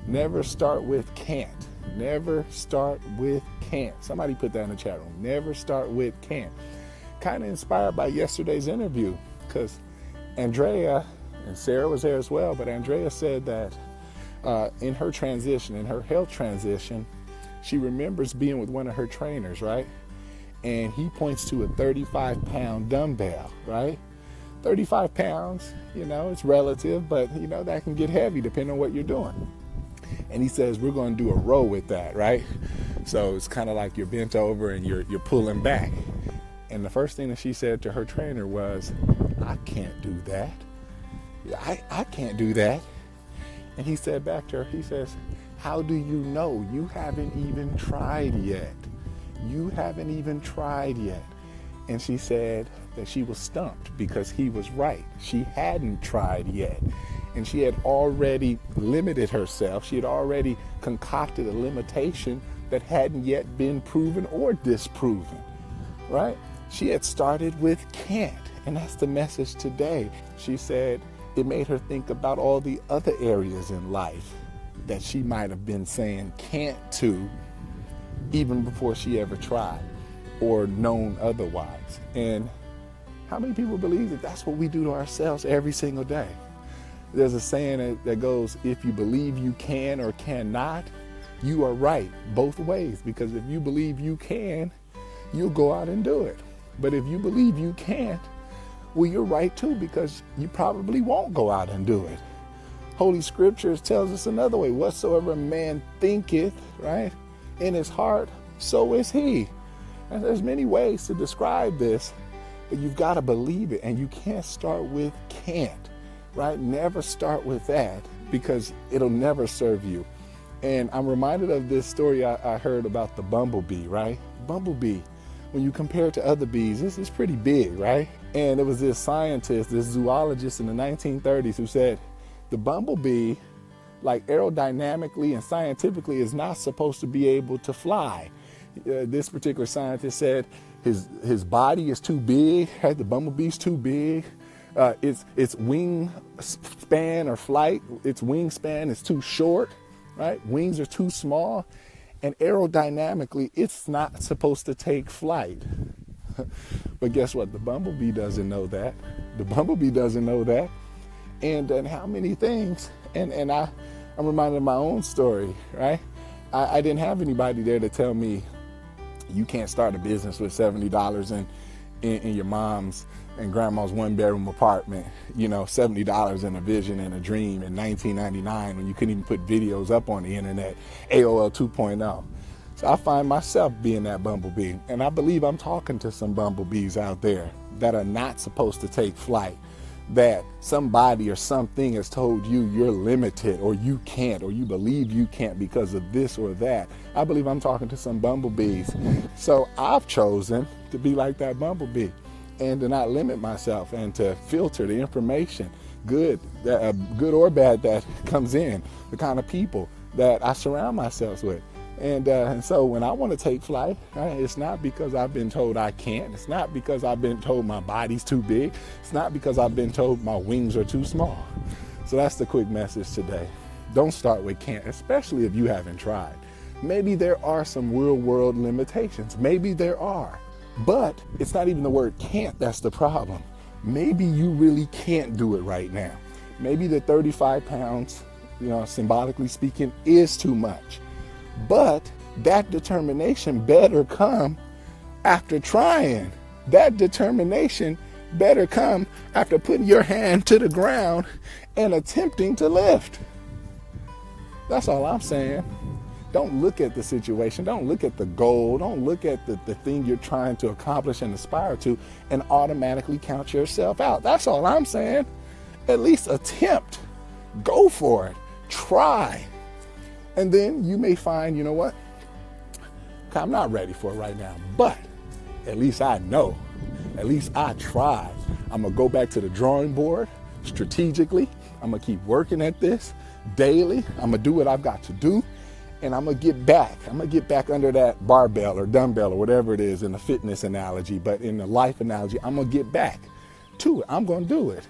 Never start with can't. Never start with can't. Somebody put that in the chat room. Never start with can't. Kind of inspired by yesterday's interview, because Andrea, and Sarah was there as well, but Andrea said that in her transition, in her health transition, she remembers being with one of her trainers, right? And he points to a 35-pound dumbbell, right? 35 pounds, it's relative, but that can get heavy depending on what you're doing. And he says, we're going to do a row with that, right? So it's kind of like you're bent over and you're pulling back. And the first thing that she said to her trainer was, I can't do that. I can't do that. And he said back to her, he says, how do you know? You haven't even tried yet. You haven't even tried yet. And she said that she was stumped because he was right. She hadn't tried yet. And she had already limited herself. She had already concocted a limitation that hadn't yet been proven or disproven, right? She had started with can't. And that's the message today. She said it made her think about all the other areas in life that she might have been saying can't to even before she ever tried or known otherwise. And how many people believe that that's what we do to ourselves every single day? There's a saying that goes, if you believe you can or cannot, you are right both ways. Because if you believe you can, you'll go out and do it. But if you believe you can't, well, you're right too, because you probably won't go out and do it. Holy Scriptures tells us another way. Whatsoever a man thinketh, right, in his heart, so is he. And there's many ways to describe this, but you've got to believe it. And you can't start with can't, right? Never start with that, because it'll never serve you. And I'm reminded of this story I heard about the bumblebee, right? Bumblebee, when you compare it to other bees, this is pretty big, right? And there was this scientist, this zoologist in the 1930s who said the bumblebee, like aerodynamically and scientifically, is not supposed to be able to fly. This particular scientist said his body is too big, right? The bumblebee's too big. Its wing span or flight, its wingspan is too short, right? Wings are too small. And aerodynamically, it's not supposed to take flight. But guess what? The bumblebee doesn't know that. The bumblebee doesn't know that. And how many things, and I'm reminded of my own story, right? I didn't have anybody there to tell me, you can't start a business with $70 in your mom's and grandma's one-bedroom apartment, $70 in a vision and a dream in 1999 when you couldn't even put videos up on the internet, AOL 2.0. So I find myself being that bumblebee, and I believe I'm talking to some bumblebees out there that are not supposed to take flight, that somebody or something has told you you're limited or you can't or you believe you can't because of this or that. I believe I'm talking to some bumblebees. So I've chosen to be like that bumblebee and to not limit myself and to filter the information, good or bad, that comes in, the kind of people that I surround myself with. And so when I want to take flight, right, it's not because I've been told I can't. It's not because I've been told my body's too big. It's not because I've been told my wings are too small. So that's the quick message today. Don't start with can't, especially if you haven't tried. Maybe there are some real world limitations. Maybe there are. But it's not even the word can't that's the problem. Maybe you really can't do it right now. Maybe the 35 pounds, symbolically speaking, is too much. But that determination better come after trying. That determination better come after putting your hand to the ground and attempting to lift. That's all I'm saying. Don't look at the situation. Don't look at the goal. Don't look at the thing you're trying to accomplish and aspire to and automatically count yourself out. That's all I'm saying. At least attempt. Go for it. Try. And then you may find, what? I'm not ready for it right now, but at least I know. At least I tried. I'm going to go back to the drawing board strategically. I'm going to keep working at this daily. I'm going to do what I've got to do. And I'm going to get back. I'm going to get back under that barbell or dumbbell or whatever it is in the fitness analogy. But in the life analogy, I'm going to get back to it. I'm going to do it.